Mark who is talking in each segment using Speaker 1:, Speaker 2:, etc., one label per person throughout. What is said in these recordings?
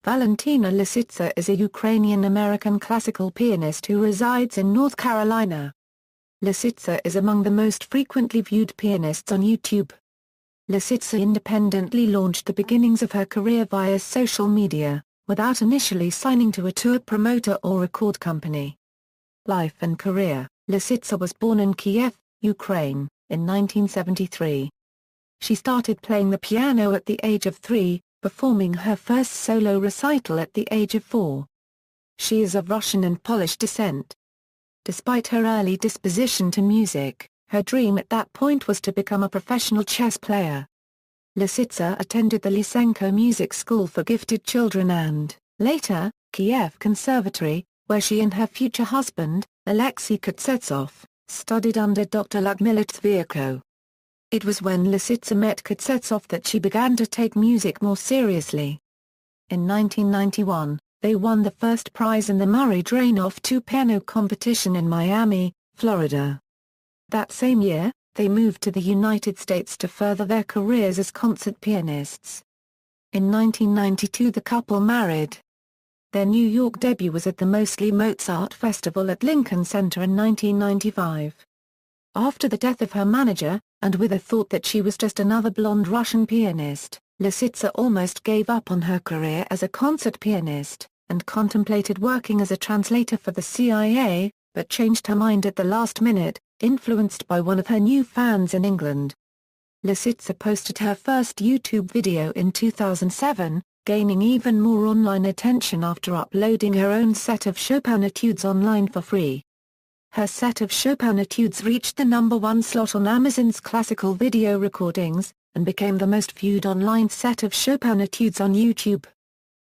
Speaker 1: Valentina Lisitsa is a Ukrainian-American classical pianist who resides in North Carolina. Lisitsa is among the most frequently viewed pianists on YouTube. Lisitsa independently launched the beginnings of her career via social media, without initially signing to a tour promoter or record company. Life and career: Lisitsa was born in Kiev, Ukraine, in 1973. She started playing the piano at the age of 3, performing her first solo recital at the age of 4. She is of Russian and Polish descent. Despite her early disposition to music, her dream at that point was to become a professional chess player. Lisitsa attended the Lysenko Music School for Gifted Children and, later, Kiev Conservatory, where she and her future husband, Alexei Kuznetsov, studied under Dr. Lyudmila Tverko. It was when Lisitsa met Kuznetsov that she began to take music more seriously. In 1991, they won the first prize in the Murray Drainoff II piano competition in Miami, Florida. That same year, they moved to the United States to further their careers as concert pianists. In 1992 the couple married. Their New York debut was at the Mostly Mozart Festival at Lincoln Center in 1995. After the death of her manager, and with a thought that she was just another blonde Russian pianist, Lisitsa almost gave up on her career as a concert pianist, and contemplated working as a translator for the CIA, but changed her mind at the last minute, influenced by one of her new fans in England. Lisitsa posted her first YouTube video in 2007, gaining even more online attention after uploading her own set of Chopin etudes online for free. Her set of Chopin etudes reached the #1 slot on Amazon's classical video recordings, and became the most viewed online set of Chopin etudes on YouTube.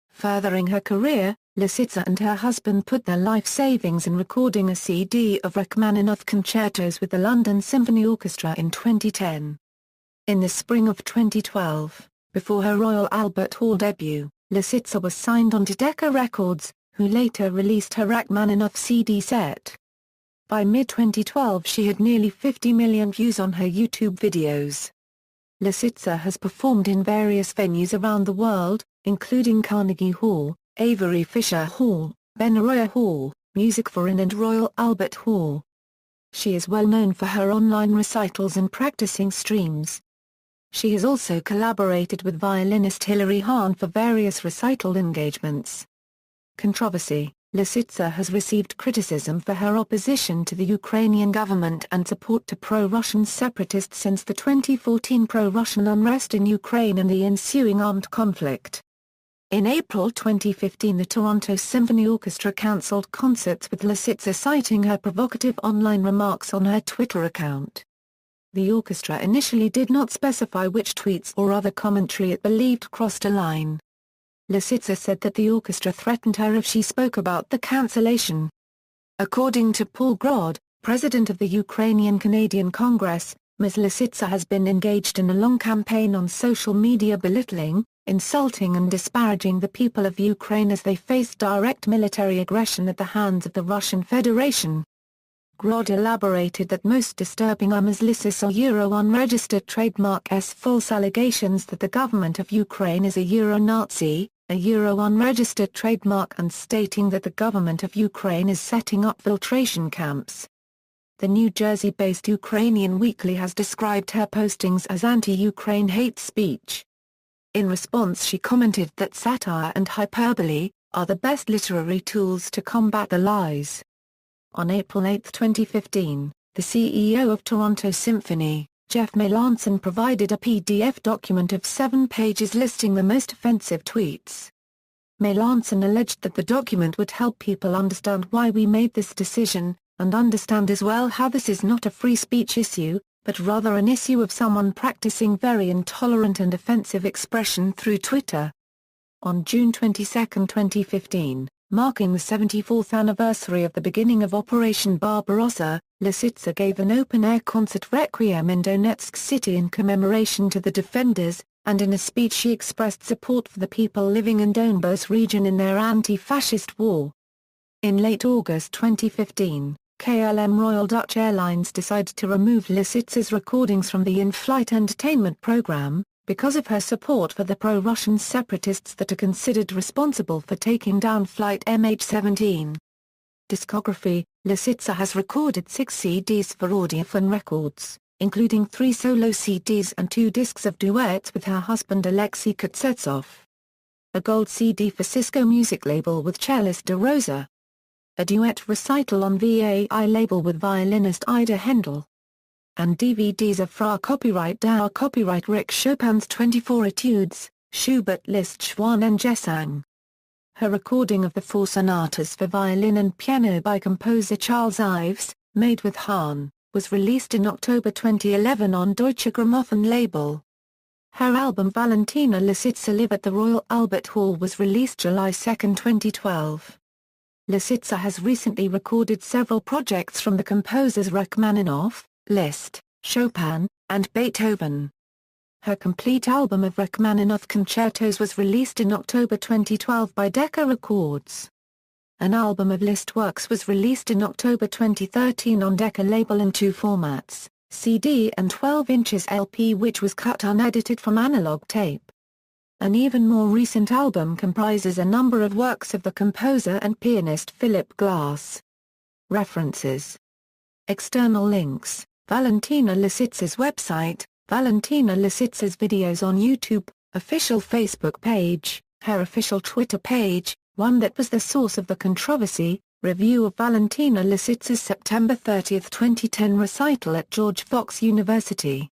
Speaker 1: Furthering her career, Lisitsa and her husband put their life savings in recording a CD of Rachmaninoff concertos with the London Symphony Orchestra in 2010. In the spring of 2012, before her Royal Albert Hall debut, Lisitsa was signed on to Decca Records, who later released her Rachmaninoff CD set. By mid-2012 she had nearly 50 million views on her YouTube videos. Lisitsa has performed in various venues around the world, including Carnegie Hall, Avery Fisher Hall, Benaroya Hall, Music for Inn and Royal Albert Hall. She is well known for her online recitals and practicing streams. She has also collaborated with violinist Hilary Hahn for various recital engagements. Controversy: Lisitsa has received criticism for her opposition to the Ukrainian government and support to pro-Russian separatists since the 2014 pro-Russian unrest in Ukraine and the ensuing armed conflict. In April 2015 the Toronto Symphony Orchestra cancelled concerts with Lisitsa citing her provocative online remarks on her Twitter account. The orchestra initially did not specify which tweets or other commentary it believed crossed a line. Lisitsa said that the orchestra threatened her if she spoke about the cancellation. According to Paul Grod, president of the Ukrainian-Canadian Congress, Ms. Lisitsa has been engaged in a long campaign on social media belittling, insulting and disparaging the people of Ukraine as they face direct military aggression at the hands of the Russian Federation. Grod elaborated that most disturbing are Ms. Lisitsa's unregistered trademark's false allegations that the government of Ukraine is a Euro-Nazi, a unregistered trademark, and stating that the government of Ukraine is setting up filtration camps. The New Jersey-based Ukrainian Weekly has described her postings as anti-Ukraine hate speech. In response she commented that satire and hyperbole are the best literary tools to combat the lies. On April 8, 2015, the CEO of Toronto Symphony, Jeff Melanson, provided a PDF document of 7 pages listing the most offensive tweets. Melanson alleged that the document would help people understand why we made this decision, and understand as well how this is not a free speech issue, but rather an issue of someone practicing very intolerant and offensive expression through Twitter. On June 22, 2015, marking the 74th anniversary of the beginning of Operation Barbarossa, Lisitsa gave an open-air concert requiem in Donetsk City in commemoration to the defenders, and in a speech she expressed support for the people living in Donbas region in their anti-fascist war. In late August 2015, KLM Royal Dutch Airlines decided to remove Lisitsa's recordings from the in-flight entertainment program, because of her support for the pro-Russian separatists that are considered responsible for taking down flight MH17. Discography: Lisitsa has recorded 6 CDs for Audiophone Records, including 3 solo CDs and 2 discs of duets with her husband Alexei Kuznetsov. A gold CD for Cisco Music label with cellist De Rosa. A duet recital on VAI label with violinist Ida Hendel. And DVDs of Fra Copyright Dauer Copyright Rick Chopin's 24 Etudes, Schubert Liszt Schwan and Gesang. Her recording of the 4 sonatas for violin and piano by composer Charles Ives, made with Hahn, was released in October 2011 on Deutsche Grammophon label. Her album Valentina Lisitsa Live at the Royal Albert Hall was released July 2, 2012. Lisitsa has recently recorded several projects from the composers Rachmaninoff, Liszt, Chopin, and Beethoven. Her complete album of Rachmaninoff concertos was released in October 2012 by Decca Records. An album of Liszt works was released in October 2013 on Decca label in 2 formats, CD and 12 inches LP, which was cut unedited from analog tape. An even more recent album comprises a number of works of the composer and pianist Philip Glass. References. External links: Valentina Lisitsa's website, Valentina Lisitsa's videos on YouTube, official Facebook page, her official Twitter page, one that was the source of the controversy, review of Valentina Lisitsa's September 30, 2010 recital at George Fox University.